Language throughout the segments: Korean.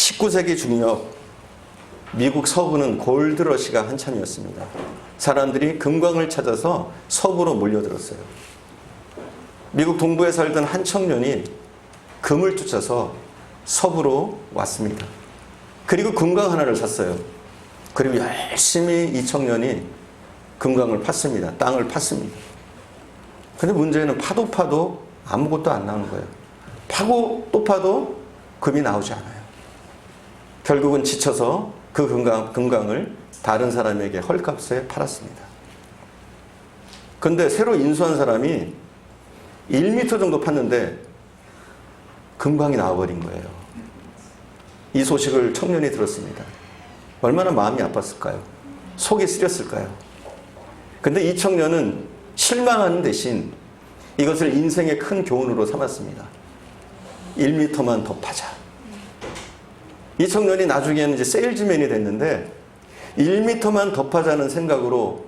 19세기 중엽 미국 서부는 골드러시가 한참이었습니다. 사람들이 금광을 찾아서 서부로 몰려들었어요. 미국 동부에 살던 한 청년이 금을 쫓아서 서부로 왔습니다. 그리고 금광 하나를 샀어요. 그리고 열심히 이 청년이 금광을 팠습니다. 땅을 팠습니다. 근데 문제는 파도 아무것도 안 나오는 거예요. 파고 또 파도 금이 나오지 않아요. 결국은 지쳐서 그 금광을 다른 사람에게 헐값에 팔았습니다. 근데 새로 인수한 사람이 1m 정도 팠는데 금광이 나와버린 거예요. 이 소식을 청년이 들었습니다. 얼마나 마음이 아팠을까요? 속이 쓰렸을까요? 근데 이 청년은 실망하는 대신 이것을 인생의 큰 교훈으로 삼았습니다. 1m만 더 파자. 이 청년이 나중에는 이제 세일즈맨이 됐는데 1m만 더 파자는 생각으로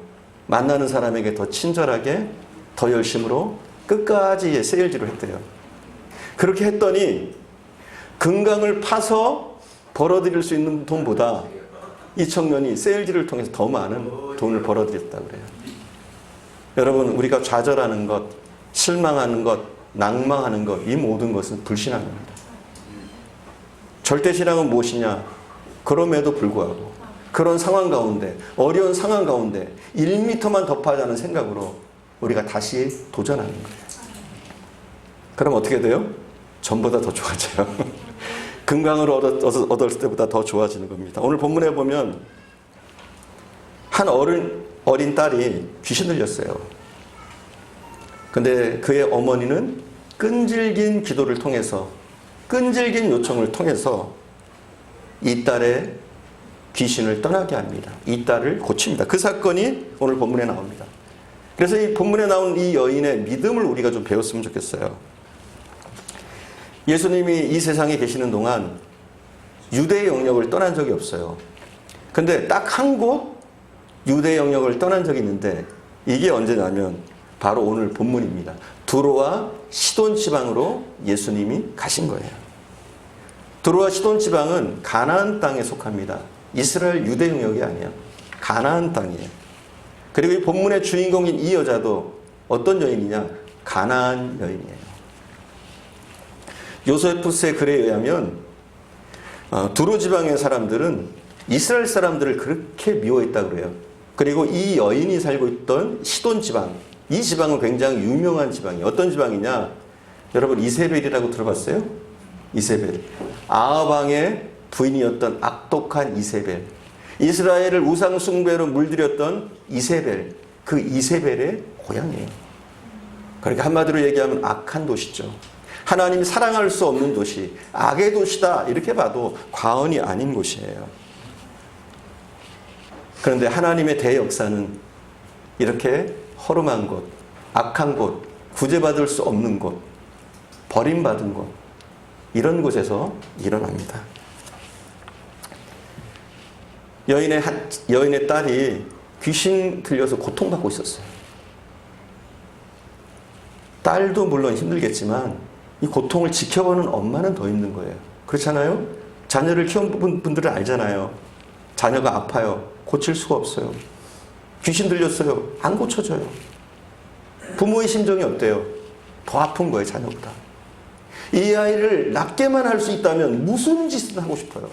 만나는 사람에게 더 친절하게 더 열심으로 끝까지 세일즈를 했대요. 그렇게 했더니 금강을 파서 벌어들일 수 있는 돈보다 이 청년이 세일즈를 통해서 더 많은 돈을 벌어들였다고 그래요. 여러분, 우리가 좌절하는 것, 실망하는 것, 낭망하는 것, 이 모든 것은 불신앙입니다. 절대신앙은 무엇이냐? 그럼에도 불구하고 그런 상황 가운데, 어려운 상황 가운데 1m만 더 파자는 생각으로 우리가 다시 도전하는 거예요. 그럼 어떻게 돼요? 전보다 더 좋아져요. 금강을 얻었을 때보다 더 좋아지는 겁니다. 오늘 본문에 보면 한 어린 딸이 귀신 들렸어요. 근데 그의 어머니는 끈질긴 기도를 통해서, 끈질긴 요청을 통해서 이 딸의 귀신을 떠나게 합니다. 이 딸을 고칩니다. 그 사건이 오늘 본문에 나옵니다. 그래서 이 본문에 나온 이 여인의 믿음을 우리가 좀 배웠으면 좋겠어요. 예수님이 이 세상에 계시는 동안 유대의 영역을 떠난 적이 없어요. 근데 딱 한 곳 유대의 영역을 떠난 적이 있는데 이게 언제냐면 바로 오늘 본문입니다. 두로와 시돈 지방으로 예수님이 가신 거예요. 두로와 시돈 지방은 가나안 땅에 속합니다. 이스라엘 유대 영역이 아니에요. 가나안 땅이에요. 그리고 이 본문의 주인공인 이 여자도 어떤 여인이냐? 가나안 여인이에요. 요세푸스의 글에 의하면 두로 지방의 사람들은 이스라엘 사람들을 그렇게 미워했다고 그래요. 그리고 이 여인이 살고 있던 시돈 지방, 이 지방은 굉장히 유명한 지방이에요. 어떤 지방이냐? 여러분, 이세벨이라고 들어봤어요? 이세벨. 아합 왕의 부인이었던 악독한 이세벨. 이스라엘을 우상 숭배로 물들였던 이세벨. 그 이세벨의 고향이에요. 그러니까 한마디로 얘기하면 악한 도시죠. 하나님이 사랑할 수 없는 도시, 악의 도시다 이렇게 봐도 과언이 아닌 곳이에요. 그런데 하나님의 대역사는 이렇게 허름한 곳, 악한 곳, 구제받을 수 없는 곳, 버림받은 곳, 이런 곳에서 일어납니다. 여인의 딸이 귀신 들려서 고통받고 있었어요. 딸도 물론 힘들겠지만 이 고통을 지켜보는 엄마는 더 힘든 거예요. 그렇잖아요? 자녀를 키운 분들은 알잖아요. 자녀가 아파요. 고칠 수가 없어요. 귀신 들렸어요. 안 고쳐져요. 부모의 심정이 어때요? 더 아픈 거예요, 자녀보다. 이 아이를 낫게만 할 수 있다면 무슨 짓을 하고 싶어요.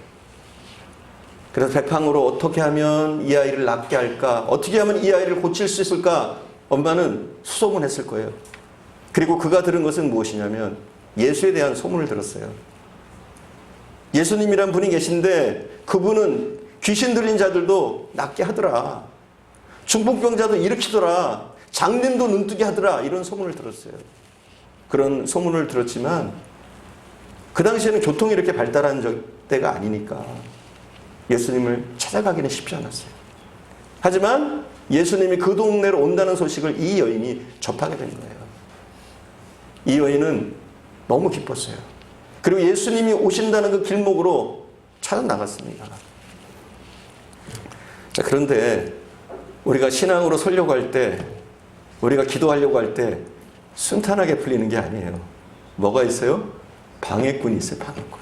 그래서 배팡으로 어떻게 하면 이 아이를 낫게 할까? 어떻게 하면 이 아이를 고칠 수 있을까? 엄마는 수소문했을 거예요. 그리고 그가 들은 것은 무엇이냐면 예수에 대한 소문을 들었어요. 예수님이란 분이 계신데 그분은 귀신 들린 자들도 낫게 하더라. 중풍병자도 일으키더라. 장님도 눈뜨게 하더라. 이런 소문을 들었어요. 그런 소문을 들었지만 그 당시에는 교통이 이렇게 발달한 때가 아니니까 예수님을 찾아가기는 쉽지 않았어요. 하지만 예수님이 그 동네로 온다는 소식을 이 여인이 접하게 된 거예요. 이 여인은 너무 기뻤어요. 그리고 예수님이 오신다는 그 길목으로 찾아 나갔습니다. 자, 그런데 우리가 신앙으로 서려고 할 때, 우리가 기도하려고 할 때 순탄하게 풀리는 게 아니에요. 뭐가 있어요? 방해꾼이 있어요. 방해꾼.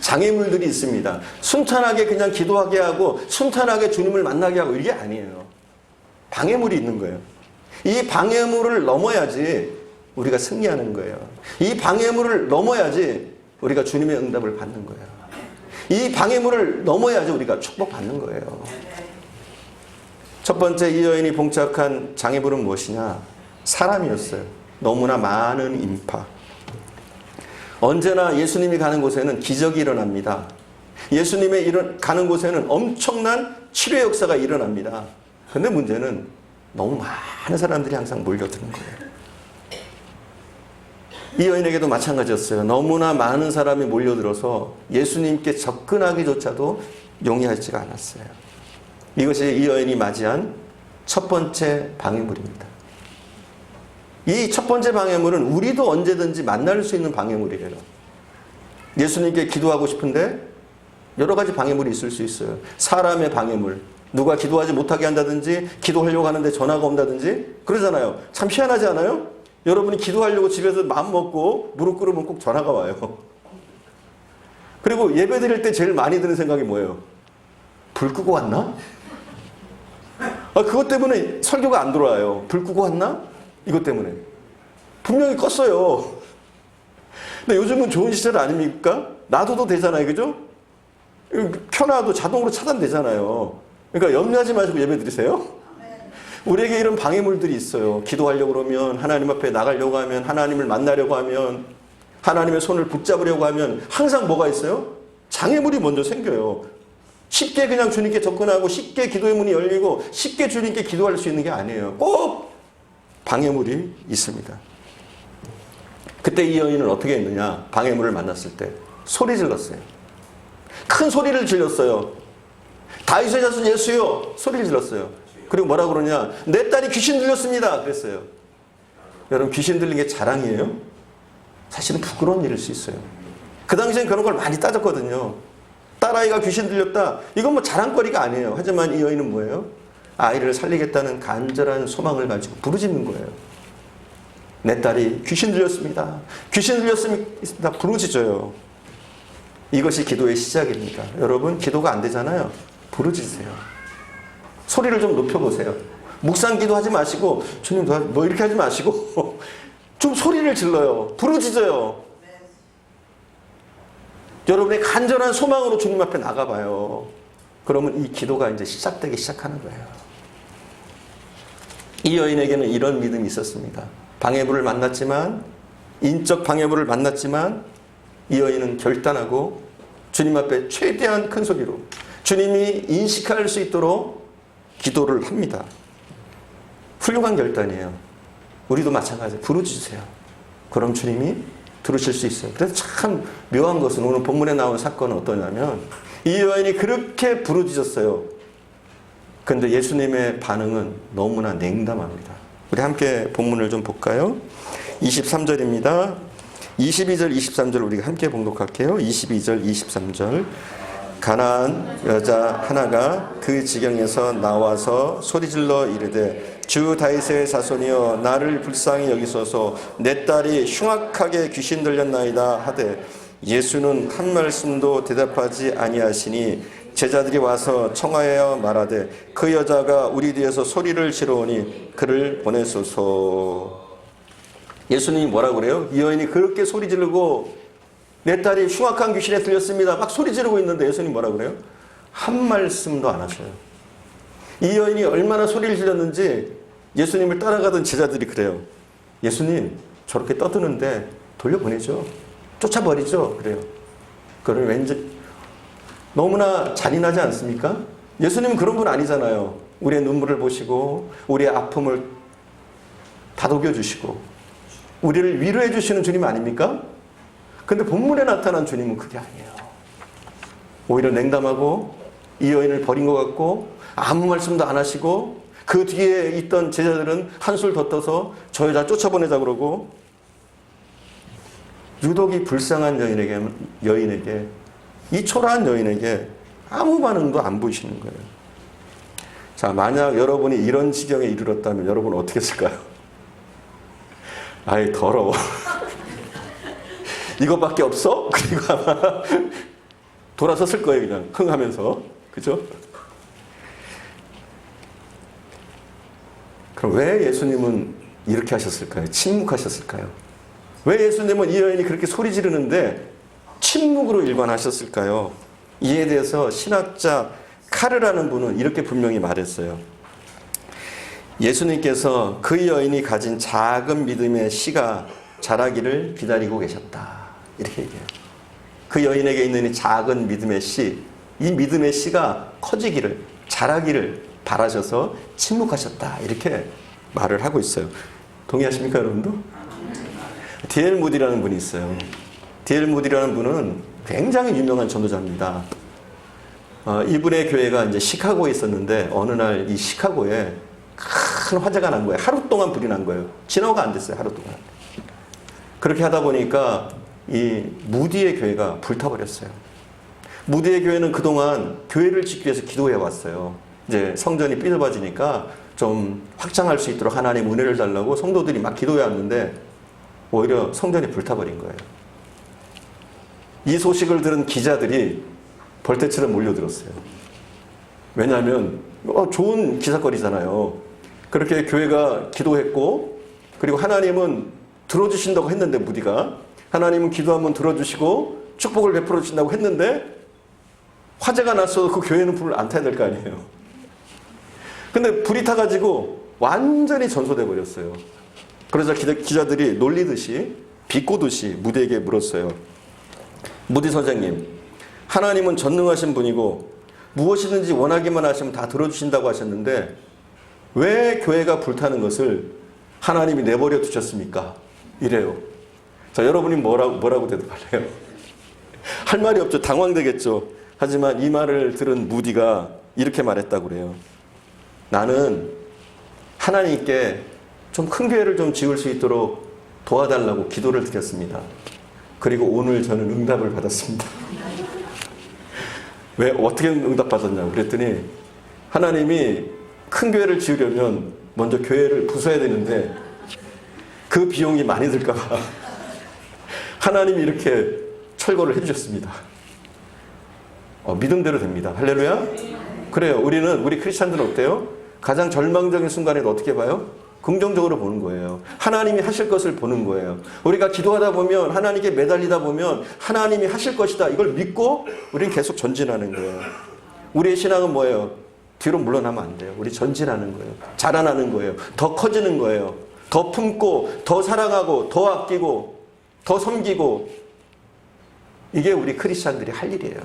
장애물들이 있습니다. 순탄하게 그냥 기도하게 하고 순탄하게 주님을 만나게 하고 이게 아니에요. 방해물이 있는 거예요. 이 방해물을 넘어야지 우리가 승리하는 거예요. 이 방해물을 넘어야지 우리가 주님의 응답을 받는 거예요. 이 방해물을 넘어야지 우리가 축복받는 거예요. 첫 번째 이 여인이 봉착한 장애물은 무엇이냐? 사람이었어요. 너무나 많은 인파. 언제나 예수님이 가는 곳에는 기적이 일어납니다. 예수님의 가는 곳에는 엄청난 치료 역사가 일어납니다. 그런데 문제는 너무 많은 사람들이 항상 몰려드는 거예요. 이 여인에게도 마찬가지였어요. 너무나 많은 사람이 몰려들어서 예수님께 접근하기조차도 용이하지가 않았어요. 이것이 이 여인이 맞이한 첫 번째 방해물입니다. 이 첫 번째 방해물은 우리도 언제든지 만날 수 있는 방해물이래요. 예수님께 기도하고 싶은데 여러 가지 방해물이 있을 수 있어요. 사람의 방해물, 누가 기도하지 못하게 한다든지 기도하려고 하는데 전화가 온다든지 그러잖아요. 참 희한하지 않아요? 여러분이 기도하려고 집에서 마음 먹고 무릎 꿇으면 꼭 전화가 와요. 그리고 예배 드릴 때 제일 많이 드는 생각이 뭐예요? 불 끄고 왔나? 그것 때문에 설교가 안 들어와요. 불 끄고 왔나? 이것 때문에. 분명히 껐어요. 근데 요즘은 좋은 시절 아닙니까? 놔둬도 되잖아요. 그죠? 켜놔도 자동으로 차단되잖아요. 그러니까 염려하지 마시고 예배 드리세요. 우리에게 이런 방해물들이 있어요. 기도하려고 그러면, 하나님 앞에 나가려고 하면, 하나님을 만나려고 하면, 하나님의 손을 붙잡으려고 하면 항상 뭐가 있어요? 장애물이 먼저 생겨요. 쉽게 그냥 주님께 접근하고 쉽게 기도의 문이 열리고 쉽게 주님께 기도할 수 있는 게 아니에요. 꼭 방해물이 있습니다. 그때 이 여인은 어떻게 했느냐? 방해물을 만났을 때 소리 질렀어요. 큰 소리를 질렀어요. 다윗의 자손 예수여! 소리를 질렀어요. 그리고 뭐라 그러냐? 내 딸이 귀신 들렸습니다. 그랬어요. 여러분, 귀신 들린 게 자랑이에요? 사실은 부끄러운 일일 수 있어요. 그 당시엔 그런 걸 많이 따졌거든요. 딸아이가 귀신 들렸다. 이건 뭐 자랑거리가 아니에요. 하지만 이 여인은 뭐예요? 아이를 살리겠다는 간절한 소망을 가지고 부르짖는 거예요. 내 딸이 귀신 들렸습니다. 귀신 들렸습니다. 부르짖어요. 이것이 기도의 시작입니다. 여러분, 기도가 안 되잖아요. 부르짖으세요. 소리를 좀 높여보세요. 묵상 기도하지 마시고 주님 뭐 이렇게 하지 마시고 좀 소리를 질러요. 부르짖어요. 여러분의 간절한 소망으로 주님 앞에 나가봐요. 그러면 이 기도가 이제 시작되기 시작하는 거예요. 이 여인에게는 이런 믿음이 있었습니다. 방해물을 만났지만, 인적 방해물을 만났지만 이 여인은 결단하고 주님 앞에 최대한 큰 소리로 주님이 인식할 수 있도록 기도를 합니다. 훌륭한 결단이에요. 우리도 마찬가지예요. 부르짖으세요. 그럼 주님이 들으실 수 있어요. 그래서 참 묘한 것은 오늘 본문에 나온 사건은 어떠냐면 이 여인이 그렇게 부르짖었어요. 그런데 예수님의 반응은 너무나 냉담합니다. 우리 함께 본문을 좀 볼까요? 23절입니다. 22절, 23절 우리가 함께 봉독할게요. 22절, 23절. 가나안 여자 하나가 그 지경에서 나와서 소리질러 이르되 주 다윗의 자손이여 나를 불쌍히 여기소서 내 딸이 흉악하게 귀신 들렸나이다 하되 예수는 한 말씀도 대답하지 아니하시니 제자들이 와서 청하여 말하되 그 여자가 우리 뒤에서 소리를 지르오니 그를 보내소서. 예수님이 뭐라고 그래요? 이 여인이 그렇게 소리 지르고 내 딸이 흉악한 귀신에 들렸습니다. 막 소리 지르고 있는데 예수님 뭐라 그래요? 한 말씀도 안 하셔요. 이 여인이 얼마나 소리를 질렀는지 예수님을 따라가던 제자들이 그래요. 예수님 저렇게 떠드는데 돌려보내죠. 쫓아버리죠. 그래요. 그걸 왠지 너무나 잔인하지 않습니까? 예수님은 그런 분 아니잖아요. 우리의 눈물을 보시고 우리의 아픔을 다독여 주시고 우리를 위로해 주시는 주님 아닙니까? 근데 본문에 나타난 주님은 그게 아니에요. 오히려 냉담하고 이 여인을 버린 것 같고 아무 말씀도 안 하시고 그 뒤에 있던 제자들은 한술 더 떠서 저 여자 쫓아보내자 그러고 유독 이 불쌍한 여인에게 이 초라한 여인에게 아무 반응도 안 보이시는 거예요. 자, 만약 여러분이 이런 지경에 이르렀다면 여러분은 어떻게 했을까요? 아이 더러워. 이것밖에 없어? 그리고 아마 돌아섰을 거예요. 그냥 흥하면서. 그죠? 그럼 왜 예수님은 이렇게 하셨을까요? 침묵하셨을까요? 왜 예수님은 이 여인이 그렇게 소리 지르는데 침묵으로 일관하셨을까요? 이에 대해서 신학자 카르라는 분은 이렇게 분명히 말했어요. 예수님께서 그 여인이 가진 작은 믿음의 씨가 자라기를 기다리고 계셨다. 이렇게 얘기해요. 그 여인에게 있는 이 작은 믿음의 씨, 이 믿음의 씨가 커지기를, 자라기를 바라셔서 침묵하셨다. 이렇게 말을 하고 있어요. 동의하십니까, 여러분도? D.L. 무디라는 분이 있어요. D.L. 무디라는 분은 굉장히 유명한 전도자입니다. 이분의 교회가 이제 시카고에 있었는데 어느 날 이 시카고에 큰 화재가 난 거예요. 하루 동안 불이 난 거예요. 진화가 안 됐어요. 하루 동안. 그렇게 하다 보니까 이 무디의 교회가 불타버렸어요. 무디의 교회는 그동안 교회를 짓기 위해서 기도해 왔어요. 이제 성전이 삐뚤어지니까 좀 확장할 수 있도록 하나님 은혜를 달라고 성도들이 막 기도해 왔는데 오히려 성전이 불타버린 거예요. 이 소식을 들은 기자들이 벌떼처럼 몰려들었어요. 왜냐하면 좋은 기사거리잖아요. 그렇게 교회가 기도했고 그리고 하나님은 들어주신다고 했는데 무디가 하나님은 기도 한번 들어주시고 축복을 베풀어 주신다고 했는데 화재가 났어도 그 교회는 불을 안 타야 될 거 아니에요. 근데 불이 타가지고 완전히 전소돼 버렸어요. 그러자 기자들이 놀리듯이 비꼬듯이 무디에게 물었어요. 무디 선생님, 하나님은 전능하신 분이고 무엇이든지 원하기만 하시면 다 들어주신다고 하셨는데 왜 교회가 불타는 것을 하나님이 내버려 두셨습니까? 이래요. 자, 여러분이 뭐라고 대답할래요? 할 말이 없죠. 당황되겠죠. 하지만 이 말을 들은 무디가 이렇게 말했다고 그래요. 나는 하나님께 좀 큰 교회를 좀 지을 수 있도록 도와달라고 기도를 드렸습니다. 그리고 오늘 저는 응답을 받았습니다. 왜 어떻게 응답받았냐고 그랬더니 하나님이 큰 교회를 지으려면 먼저 교회를 부숴야 되는데 그 비용이 많이 들까봐 하나님이 이렇게 철거를 해주셨습니다. 믿음대로 됩니다. 할렐루야? 그래요. 우리 크리스찬들은 어때요? 가장 절망적인 순간에도 어떻게 봐요? 긍정적으로 보는 거예요. 하나님이 하실 것을 보는 거예요. 우리가 기도하다 보면 하나님께 매달리다 보면 하나님이 하실 것이다. 이걸 믿고 우리는 계속 전진하는 거예요. 우리의 신앙은 뭐예요? 뒤로 물러나면 안 돼요. 우리 전진하는 거예요. 자라나는 거예요. 더 커지는 거예요. 더 품고 더 사랑하고 더 아끼고 더 섬기고 이게 우리 크리스찬들이 할 일이에요.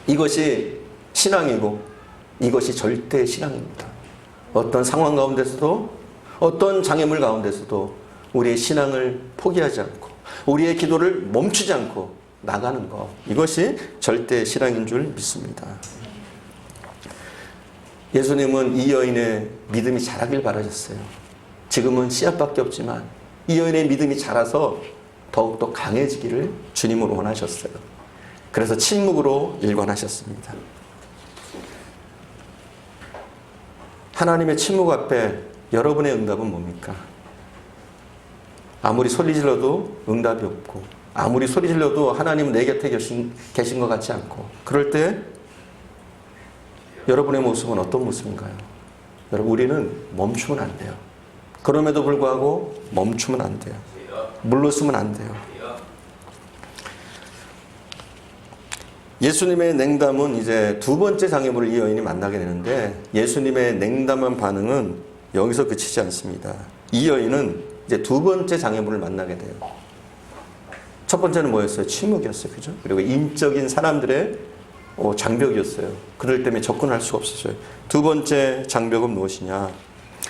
이것이 신앙이고 이것이 절대 신앙입니다. 어떤 상황 가운데서도 어떤 장애물 가운데서도 우리의 신앙을 포기하지 않고 우리의 기도를 멈추지 않고 나가는 것, 이것이 절대 신앙인 줄 믿습니다. 예수님은 이 여인의 믿음이 자라길 바라셨어요. 지금은 씨앗밖에 없지만 이 여인의 믿음이 자라서 더욱더 강해지기를 주님으로 원하셨어요. 그래서 침묵으로 일관하셨습니다. 하나님의 침묵 앞에 여러분의 응답은 뭡니까? 아무리 소리 질러도 응답이 없고 아무리 소리 질러도 하나님은 내 곁에 계신 것 같지 않고 그럴 때 여러분의 모습은 어떤 모습인가요? 여러분, 우리는 멈추면 안 돼요. 그럼에도 불구하고 멈추면 안 돼요. 물러서면 안 돼요. 예수님의 냉담은 이제 두 번째 장애물을 이 여인이 만나게 되는데 예수님의 냉담한 반응은 여기서 그치지 않습니다. 이 여인은 이제 두 번째 장애물을 만나게 돼요. 첫 번째는 뭐였어요? 침묵이었어요. 그죠? 그리고 인적인 사람들의 장벽이었어요. 그들 때문에 접근할 수가 없었어요. 두 번째 장벽은 무엇이냐?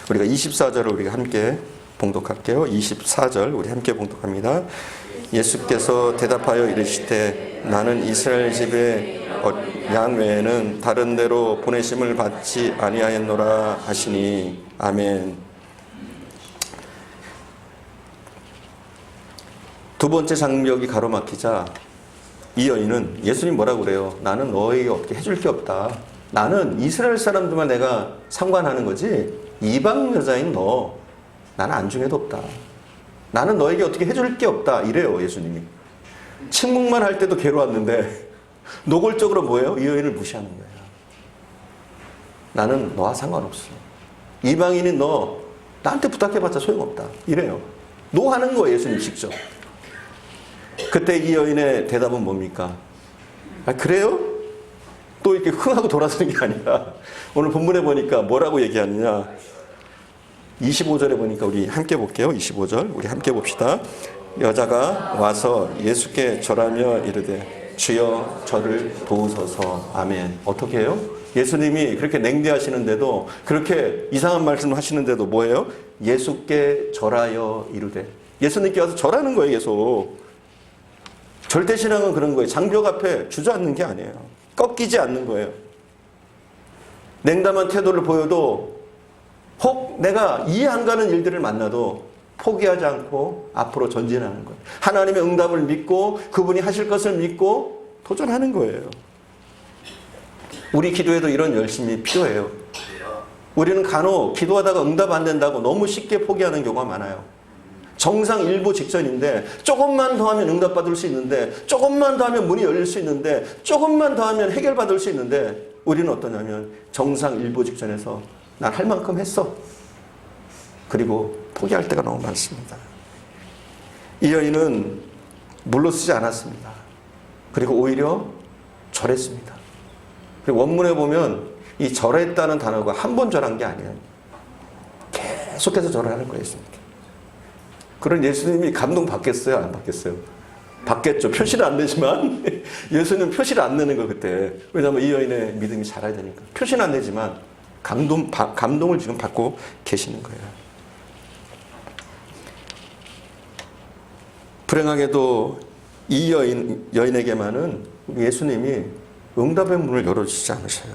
우리가 24절을 우리가 함께 봉독할게요. 24절 우리 함께 봉독합니다. 예수께서 대답하여 이르시되 나는 이스라엘 집에 양 외에는 다른 데로 보내심을 받지 아니하였노라 하시니 아멘. 두 번째 장벽이 가로막히자 이 여인은 예수님 뭐라고 그래요? 나는 너에게 어떻게 해줄 게 없다. 나는 이스라엘 사람들만 내가 상관하는 거지 이방 여자인 너 나는 안중에도 없다. 나는 너에게 어떻게 해줄 게 없다. 이래요 예수님이. 침묵만 할 때도 괴로웠는데 노골적으로 뭐예요? 이 여인을 무시하는 거예요. 나는 너와 상관없어. 이방인이 너 나한테 부탁해봤자 소용없다. 이래요. 노하는 거예요. 예수님 직접. 그때 이 여인의 대답은 뭡니까? 아, 그래요? 또 이렇게 흥하고 돌아서는 게 아니라 오늘 본문에 보니까 뭐라고 얘기하느냐. 25절에 보니까 우리 함께 볼게요. 25절 우리 함께 봅시다. 여자가 와서 예수께 절하며 이르되 주여 저를 도우소서. 아멘. 어떻게 해요? 예수님이 그렇게 냉대하시는데도 그렇게 이상한 말씀을 하시는데도 뭐예요? 예수께 절하여 이르되. 예수님께 와서 절하는 거예요. 계속. 절대신앙은 그런 거예요. 장벽 앞에 주저앉는 게 아니에요. 꺾이지 않는 거예요. 냉담한 태도를 보여도 혹 내가 이해 안 가는 일들을 만나도 포기하지 않고 앞으로 전진하는 거예요. 하나님의 응답을 믿고 그분이 하실 것을 믿고 도전하는 거예요. 우리 기도에도 이런 열심이 필요해요. 우리는 간혹 기도하다가 응답 안 된다고 너무 쉽게 포기하는 경우가 많아요. 정상 일보 직전인데 조금만 더 하면 응답받을 수 있는데 조금만 더 하면 문이 열릴 수 있는데 조금만 더 하면 해결받을 수 있는데 우리는 어떠냐면 정상 일보 직전에서 난 할 만큼 했어. 그리고 포기할 때가 너무 많습니다. 이 여인은 물러서지 않았습니다. 그리고 오히려 절했습니다. 그리고 원문에 보면 이 절했다는 단어가 한 번 절한 게 아니에요. 계속해서 절을 하는 거였습니다. 그런 예수님이 감동 받겠어요? 안 받겠어요? 받겠죠. 표시를 안 내지만 예수님은 표시를 안 내는 거 그때. 왜냐하면 이 여인의 믿음이 자라야 되니까. 표시는 안 내지만 감동을 지금 받고 계시는 거예요. 불행하게도 이 여인에게만은 예수님이 응답의 문을 열어주시지 않으셔요.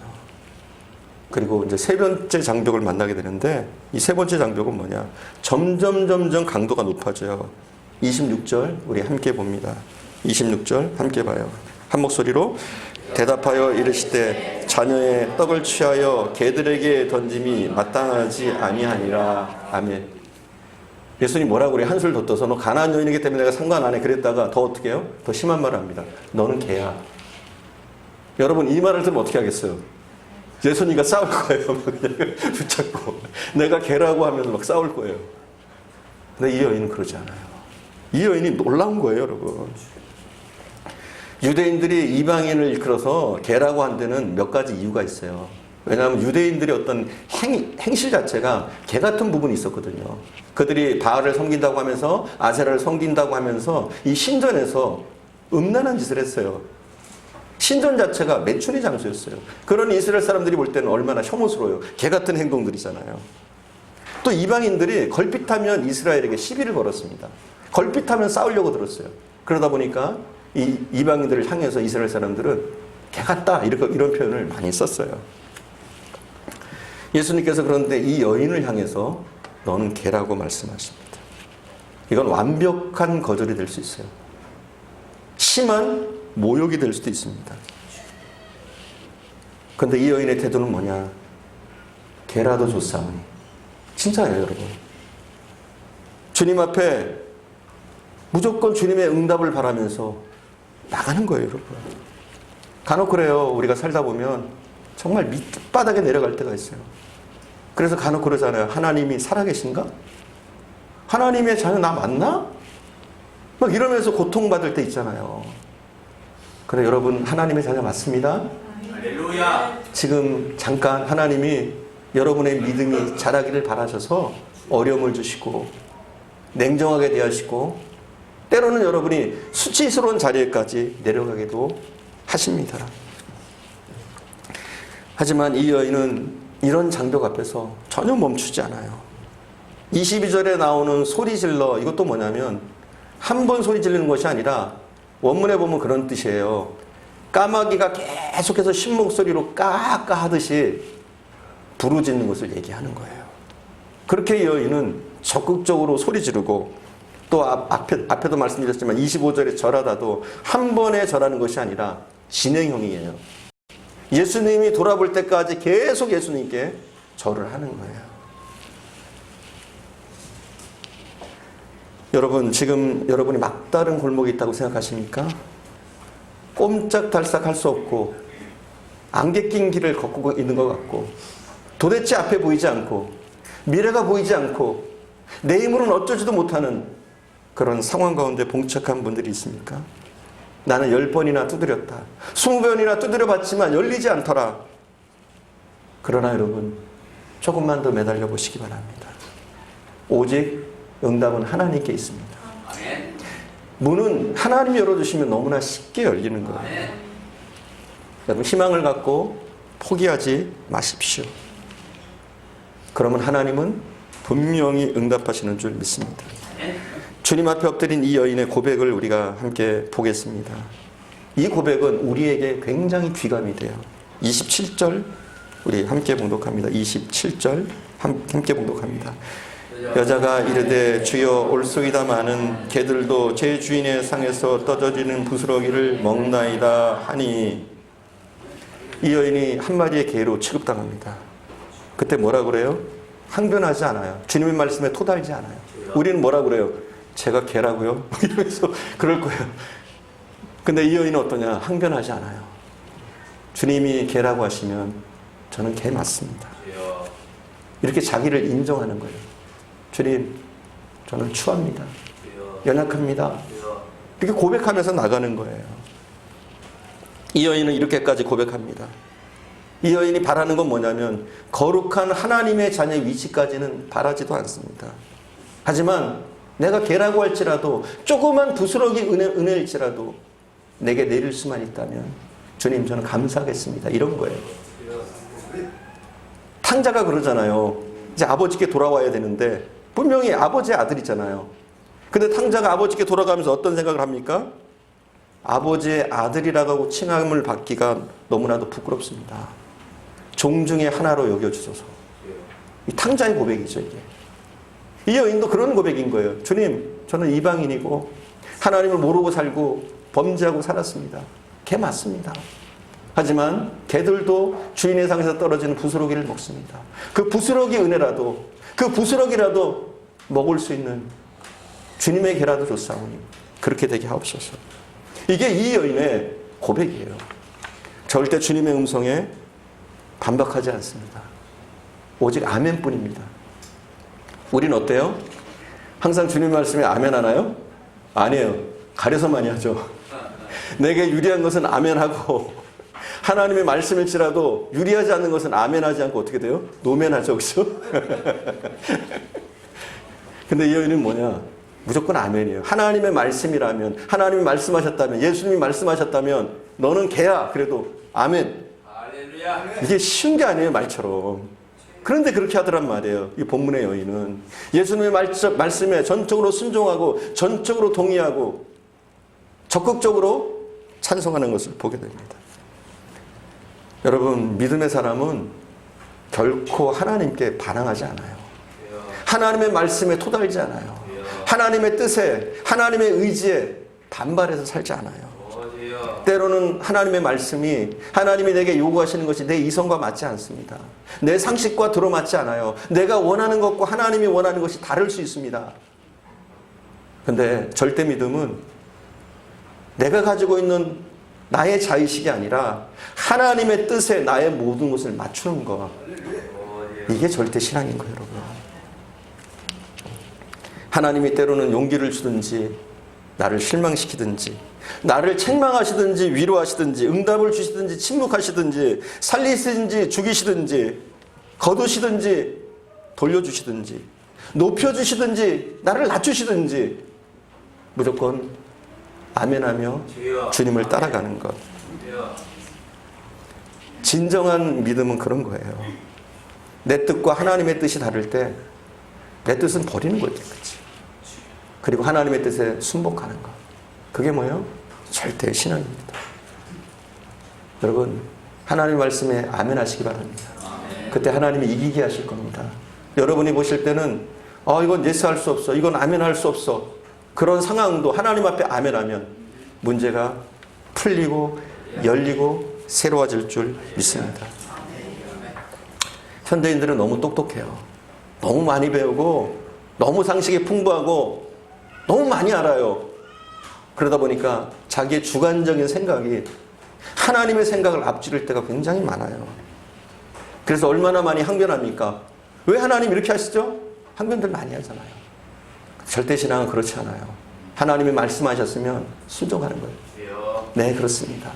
그리고 이제 세 번째 장벽을 만나게 되는데 이 세 번째 장벽은 뭐냐? 점점 강도가 높아져요. 26절 우리 함께 봅니다. 26절 함께 봐요. 한 목소리로 대답하여 이르시되 자녀의 떡을 취하여 개들에게 던짐이 마땅하지 아니하니라. 아멘. 예수님 뭐라고 그래? 한술 더 떠서 너 가난한 여인이기 때문에 내가 상관 안 해. 그랬다가 더 어떻게 해요? 더 심한 말을 합니다. 너는 개야. 여러분 이 말을 들으면 어떻게 하겠어요? 예수님과 싸울 거예요. 그냥 붙잡고. 내가 개라고 하면서 막 싸울 거예요. 근데 이 여인은 그러지 않아요. 이 여인이 놀라운 거예요, 여러분. 유대인들이 이방인을 일컬어서 개라고 한 데는 몇 가지 이유가 있어요. 왜냐하면 유대인들의 어떤 행실 자체가 개 같은 부분이 있었거든요. 그들이 바알을 섬긴다고 하면서 아세라를 섬긴다고 하면서 이 신전에서 음란한 짓을 했어요. 신전 자체가 매춘의 장소였어요. 그런 이스라엘 사람들이 볼 때는 얼마나 혐오스러워요. 개 같은 행동들이잖아요. 또 이방인들이 걸핏하면 이스라엘에게 시비를 걸었습니다. 걸핏하면 싸우려고 들었어요. 그러다 보니까 이 이방인들을 향해서 이스라엘 사람들은 개 같다 이런 표현을 많이 썼어요. 예수님께서 그런데 이 여인을 향해서 너는 개라고 말씀하십니다. 이건 완벽한 거절이 될 수 있어요. 심한 모욕이 될 수도 있습니다. 그런데 이 여인의 태도는 뭐냐? 개라도 좋사오니. 진짜예요, 여러분. 주님 앞에 무조건 주님의 응답을 바라면서 나가는 거예요, 여러분. 간혹 그래요. 우리가 살다 보면 정말 밑바닥에 내려갈 때가 있어요. 그래서 간혹 그러잖아요. 하나님이 살아계신가? 하나님의 자녀 나 맞나? 막 이러면서 고통받을 때 있잖아요. 그래 여러분 하나님의 자녀 맞습니다. 할렐루야. 지금 잠깐 하나님이 여러분의 믿음이 자라기를 바라셔서 어려움을 주시고 냉정하게 대하시고 때로는 여러분이 수치스러운 자리에까지 내려가기도 하십니다. 하지만 이 여인은 이런 장벽 앞에서 전혀 멈추지 않아요. 22절에 나오는 소리 질러, 이것도 뭐냐면 한 번 소리 지르는 것이 아니라 원문에 보면 그런 뜻이에요. 까마귀가 계속해서 신목소리로 까까 하듯이 부르짖는 것을 얘기하는 거예요. 그렇게 이 여인은 적극적으로 소리 지르고 또 앞에도 말씀드렸지만 25절에 절하다도 한 번에 절하는 것이 아니라 진행형이에요. 예수님이 돌아볼 때까지 계속 예수님께 절을 하는 거예요. 여러분, 지금 여러분이 막다른 골목에 있다고 생각하십니까? 꼼짝달싹 할 수 없고 안개 낀 길을 걷고 있는 것 같고 도대체 앞에 보이지 않고 미래가 보이지 않고 내 힘으로는 어쩌지도 못하는 그런 상황 가운데 봉착한 분들이 있습니까? 나는 10번이나 두드렸다. 20번이나 두드려봤지만 열리지 않더라. 그러나 여러분, 조금만 더 매달려 보시기 바랍니다. 오직 응답은 하나님께 있습니다. 문은 하나님이 열어주시면 너무나 쉽게 열리는 거예요. 여러분, 희망을 갖고 포기하지 마십시오. 그러면 하나님은 분명히 응답하시는 줄 믿습니다. 주님 앞에 엎드린 이 여인의 고백을 우리가 함께 보겠습니다. 이 고백은 우리에게 굉장히 귀감이 돼요. 27절 우리 함께 봉독합니다. 27절 함께 봉독합니다. 여자가 이르되 주여 올소이다마는 개들도 제 주인의 상에서 떠져지는 부스러기를 먹나이다 하니, 이 여인이 한 마리의 개로 취급당합니다. 그때 뭐라 그래요? 항변하지 않아요. 주님의 말씀에 토달지 않아요. 우리는 뭐라 그래요? 제가 개라고요? 이러면서 그럴 거예요. 근데 이 여인은 어떠냐? 항변하지 않아요. 주님이 개라고 하시면 저는 개 맞습니다. 이렇게 자기를 인정하는 거예요. 주님, 저는 추합니다. 연약합니다. 이렇게 고백하면서 나가는 거예요. 이 여인은 이렇게까지 고백합니다. 이 여인이 바라는 건 뭐냐면 거룩한 하나님의 자녀의 위치까지는 바라지도 않습니다. 하지만 내가 개라고 할지라도 조그만 부스러기 은혜일지라도 내게 내릴 수만 있다면 주님, 저는 감사하겠습니다. 이런 거예요. 탕자가 그러잖아요. 이제 아버지께 돌아와야 되는데 분명히 아버지의 아들이잖아요. 근데 탕자가 아버지께 돌아가면서 어떤 생각을 합니까? 아버지의 아들이라고 칭함을 받기가 너무나도 부끄럽습니다. 종 중에 하나로 여겨주소서. 이 탕자의 고백이죠, 이게. 이 여인도 그런 고백인 거예요. 주님, 저는 이방인이고 하나님을 모르고 살고 범죄하고 살았습니다. 개 맞습니다. 하지만 개들도 주인의 상에서 떨어지는 부스러기를 먹습니다. 그 부스러기 은혜라도, 그 부스러기라도 먹을 수 있는 주님의 개라도 좋사오니 그렇게 되게 하옵소서. 이게 이 여인의 고백이에요. 절대 주님의 음성에 반박하지 않습니다. 오직 아멘뿐입니다. 우린 어때요? 항상 주님 말씀에 아멘 하나요? 아니에요. 가려서 많이 하죠. 내게 유리한 것은 아멘하고 하나님의 말씀일지라도 유리하지 않는 것은 아멘하지 않고 어떻게 돼요? 노멘하죠. 그렇죠? 근데 이 여인은 뭐냐? 무조건 아멘이에요. 하나님의 말씀이라면, 하나님이 말씀하셨다면, 예수님이 말씀하셨다면 너는 개야. 그래도 아멘. 이게 쉬운 게 아니에요, 말처럼. 그런데 그렇게 하더란 말이에요. 이 본문의 여인은 예수님의 말씀에 전적으로 순종하고 전적으로 동의하고 적극적으로 찬송하는 것을 보게 됩니다. 여러분, 믿음의 사람은 결코 하나님께 반항하지 않아요. 하나님의 말씀에 토달지 않아요. 하나님의 뜻에, 하나님의 의지에 반발해서 살지 않아요. 때로는 하나님의 말씀이, 하나님이 내게 요구하시는 것이 내 이성과 맞지 않습니다. 내 상식과 들어맞지 않아요. 내가 원하는 것과 하나님이 원하는 것이 다를 수 있습니다. 그런데 절대 믿음은 내가 가지고 있는 나의 자의식이 아니라 하나님의 뜻에 나의 모든 것을 맞추는 것. 이게 절대 신앙인 거예요, 여러분. 하나님이 때로는 용기를 주든지 나를 실망시키든지 나를 책망하시든지 위로하시든지 응답을 주시든지 침묵하시든지 살리시든지 죽이시든지 거두시든지 돌려주시든지 높여주시든지 나를 낮추시든지 무조건 아멘하며 주님을 따라가는 것. 진정한 믿음은 그런 거예요. 내 뜻과 하나님의 뜻이 다를 때 내 뜻은 버리는 거죠. 그치? 그리고 하나님의 뜻에 순복하는 것. 그게 뭐예요? 절대의 신앙입니다. 여러분, 하나님 말씀에 아멘 하시기 바랍니다. 그때 하나님이 이기게 하실 겁니다. 여러분이 보실 때는 이건 예스 할 수 없어. 이건 아멘 할 수 없어. 그런 상황도 하나님 앞에 아멘 하면 문제가 풀리고 열리고 새로워질 줄 믿습니다. 현대인들은 너무 똑똑해요. 너무 많이 배우고 너무 상식이 풍부하고 너무 많이 알아요. 그러다 보니까 자기의 주관적인 생각이 하나님의 생각을 앞지를 때가 굉장히 많아요. 그래서 얼마나 많이 항변합니까? 왜 하나님 이렇게 하시죠? 항변들 많이 하잖아요. 절대신앙은 그렇지 않아요. 하나님이 말씀하셨으면 순종하는 거예요. 네, 그렇습니다.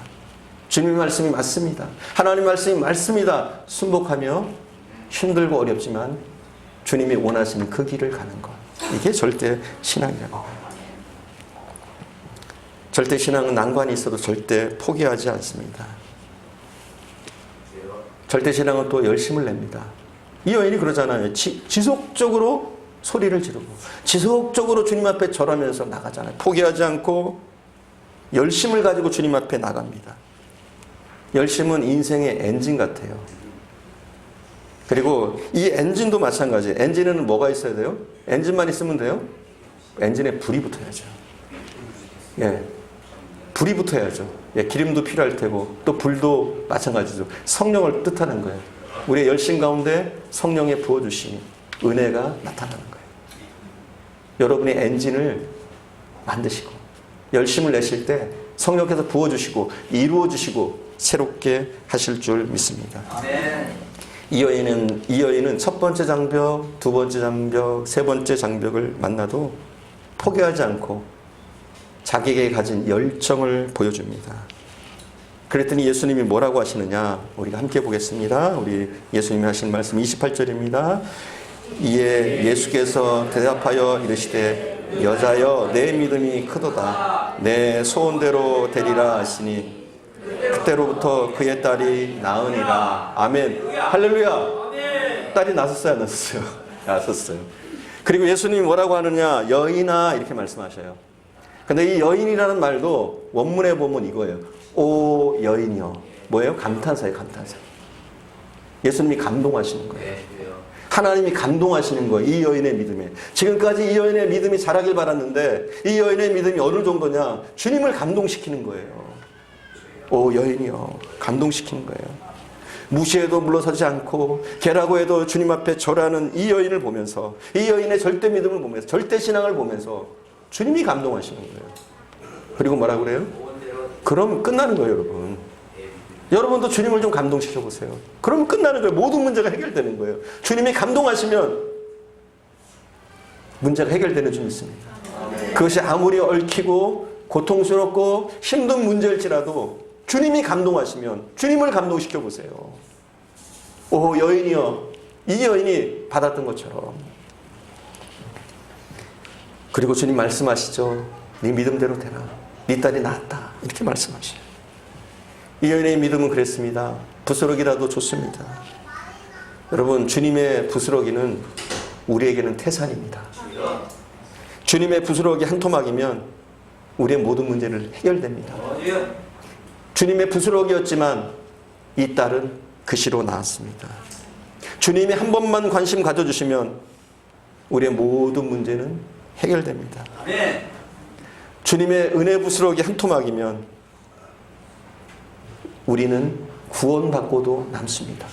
주님의 말씀이 맞습니다. 하나님의 말씀이 맞습니다. 순복하며 힘들고 어렵지만 주님이 원하시는 그 길을 가는 것. 이게 절대 신앙이라는 거예요. 절대 신앙은 난관이 있어도 절대 포기하지 않습니다. 절대 신앙은 또 열심을 냅니다. 이 여인이 그러잖아요. 지속적으로 소리를 지르고 지속적으로 주님 앞에 절하면서 나가잖아요. 포기하지 않고 열심을 가지고 주님 앞에 나갑니다. 열심은 인생의 엔진 같아요. 그리고 이 엔진도 마찬가지예요. 엔진에는 뭐가 있어야 돼요? 엔진만 있으면 돼요? 엔진에 불이 붙어야죠. 예, 불이 붙어야죠. 예, 기름도 필요할 테고 또 불도 마찬가지죠. 성령을 뜻하는 거예요. 우리의 열심 가운데 성령에 부어주시니 은혜가 나타나는 거예요. 여러분의 엔진을 만드시고 열심을 내실 때 성령께서 부어주시고 이루어주시고 새롭게 하실 줄 믿습니다. 이 여인은 첫 번째 장벽, 두 번째 장벽, 세 번째 장벽을 만나도 포기하지 않고 자기에게 가진 열정을 보여줍니다. 그랬더니 예수님이 뭐라고 하시느냐? 우리가 함께 보겠습니다. 우리 예수님이 하신 말씀 28절입니다. 이에 예수께서 대답하여 이르시되 여자여 내 믿음이 크도다. 내 소원대로 되리라 하시니 그때로부터 그의 딸이 나으니라. 아멘. 할렐루야. 딸이 낳았어요, 안 낳았어요? 낳았어요. 그리고 예수님이 뭐라고 하느냐? 여인아 이렇게 말씀하셔요. 근데 이 여인이라는 말도 원문에 보면 이거예요. 오 여인이여. 뭐예요? 감탄사예요, 감탄사. 예수님이 감동하시는 거예요. 하나님이 감동하시는 거예요. 이 여인의 믿음에. 지금까지 이 여인의 믿음이 자라길 바랐는데 이 여인의 믿음이 어느 정도냐? 주님을 감동시키는 거예요. 오 여인이여. 감동시키는 거예요. 무시해도 물러서지 않고 개라고 해도 주님 앞에 절하는 이 여인을 보면서 이 여인의 절대 믿음을 보면서 절대 신앙을 보면서 주님이 감동하시는 거예요. 그리고 뭐라고 그래요? 그럼 끝나는 거예요, 여러분. 여러분도 주님을 좀 감동시켜 보세요. 그러면 끝나는 거예요. 모든 문제가 해결되는 거예요. 주님이 감동하시면 문제가 해결되는 줄 믿습니다. 그것이 아무리 얽히고 고통스럽고 힘든 문제일지라도 주님이 감동하시면 주님을 감동시켜 보세요. 오 여인이여. 이 여인이 받았던 것처럼. 그리고 주님 말씀하시죠. 네 믿음대로 되라. 네 딸이 낳았다. 이렇게 말씀하셔요. 이 여인의 믿음은 그랬습니다. 부스러기라도 좋습니다. 여러분 주님의 부스러기는 우리에게는 태산입니다. 주님의 부스러기 한 토막이면 우리의 모든 문제를 해결됩니다. 주님의 부스러기였지만 이 딸은 그시로 나았습니다. 주님이 한 번만 관심 가져주시면 우리의 모든 문제는 해결됩니다. 주님의 은혜 부스러기 한 토막이면 우리는 구원받고도 남습니다.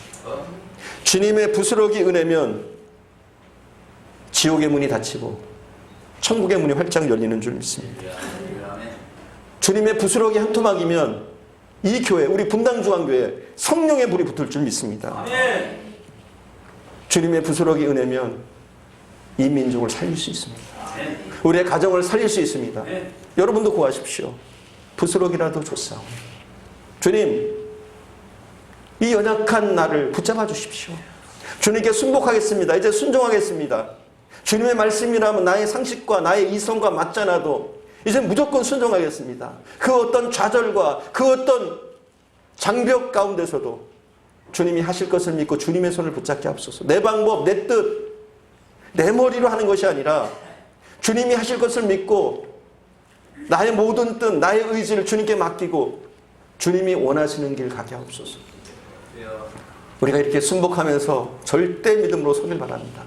주님의 부스러기 은혜면 지옥의 문이 닫히고 천국의 문이 활짝 열리는 줄 믿습니다. 주님의 부스러기 한 토막이면 이 교회, 우리 분당중앙교회 성령의 불이 붙을 줄 믿습니다. 주님의 부스러기 은혜면 이 민족을 살릴 수 있습니다. 우리의 가정을 살릴 수 있습니다. 여러분도 구하십시오. 부스러기라도 줬사오. 주님, 이 연약한 나를 붙잡아 주십시오. 주님께 순복하겠습니다. 이제 순종하겠습니다. 주님의 말씀이라면 나의 상식과 나의 이성과 맞잖아도 이제 무조건 순종하겠습니다. 그 어떤 좌절과 그 어떤 장벽 가운데서도 주님이 하실 것을 믿고 주님의 손을 붙잡게 하옵소서. 내 방법, 내 뜻, 내 머리로 하는 것이 아니라 주님이 하실 것을 믿고 나의 모든 뜻, 나의 의지를 주님께 맡기고 주님이 원하시는 길 가게 하옵소서. 우리가 이렇게 순복하면서 절대 믿음으로 서길 바랍니다.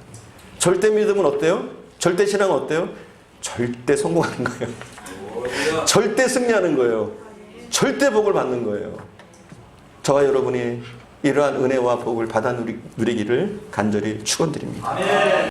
절대 믿음은 어때요? 절대 신앙은 어때요? 절대 성공하는 거예요. 절대 승리하는 거예요. 절대 복을 받는 거예요. 저와 여러분이 이러한 은혜와 복을 받아 누리기를 간절히 축원드립니다.